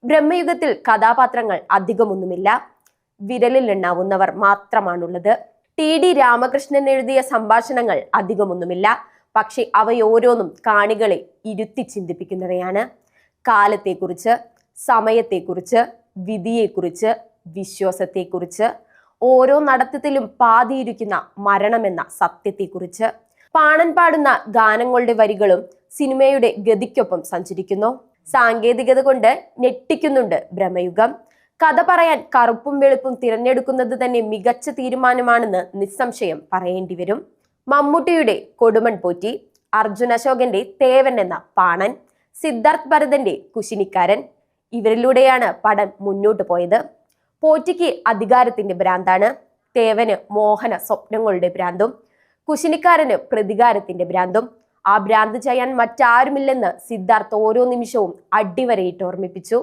ബ്രഹ്മയുഗത്തിൽ കഥാപാത്രങ്ങൾ അധികമൊന്നുമില്ല, വിരലിൽ എണ്ണാവുന്നവർ മാത്രമാണുള്ളത്. TD രാമകൃഷ്ണൻ എഴുതിയ സംഭാഷണങ്ങൾ അധികമൊന്നുമില്ല, പക്ഷെ അവയോരോന്നും കാണികളെ ഇരുത്തി ചിന്തിപ്പിക്കുന്നവയാണ്. കാലത്തെക്കുറിച്ച്, സമയത്തെക്കുറിച്ച്, വിധിയെക്കുറിച്ച്, വിശ്വാസത്തെക്കുറിച്ച്, ഓരോ നടത്തത്തിലും പാതിയിരിക്കുന്ന മരണമെന്ന സത്യത്തെക്കുറിച്ച്. പാണൻ പാടുന്ന ഗാനങ്ങളുടെ വരികളും സിനിമയുടെ ഗതിക്കൊപ്പം സഞ്ചരിക്കുന്നു. സാങ്കേതികത കൊണ്ട് ഞെട്ടിക്കുന്നുണ്ട് ബ്രഹ്മയുഗം. കഥ പറയാൻ കറുപ്പും വെളുപ്പും തിരഞ്ഞെടുക്കുന്നത് തന്നെ മികച്ച തീരുമാനമാണെന്ന് നിസ്സംശയം പറയേണ്ടി വരും. മമ്മൂട്ടിയുടെ കൊടുമൺ പോറ്റി, അർജുൻ അശോകന്റെ തേവൻ എന്ന പാണൻ, സിദ്ധാർത്ഥ് ഭരതന്റെ കുശിനിക്കാരൻ, ഇവരിലൂടെയാണ് പടം മുന്നോട്ട് പോയത്. പോറ്റിക്ക് അധികാരത്തിന്റെ ഭ്രാന്താണ്, തേവന് മോഹന സ്വപ്നങ്ങളുടെ ഭ്രാന്തും, കുശിനിക്കാരന് പ്രതികാരത്തിന്റെ ഭ്രാന്തും. ആ ഭ്രാന്ത് ചെയ്യാൻ മറ്റാരുമില്ലെന്ന് സിദ്ധാർത്ഥ് ഓരോ നിമിഷവും അടിവരയിട്ട് ഓർമ്മിപ്പിച്ചു.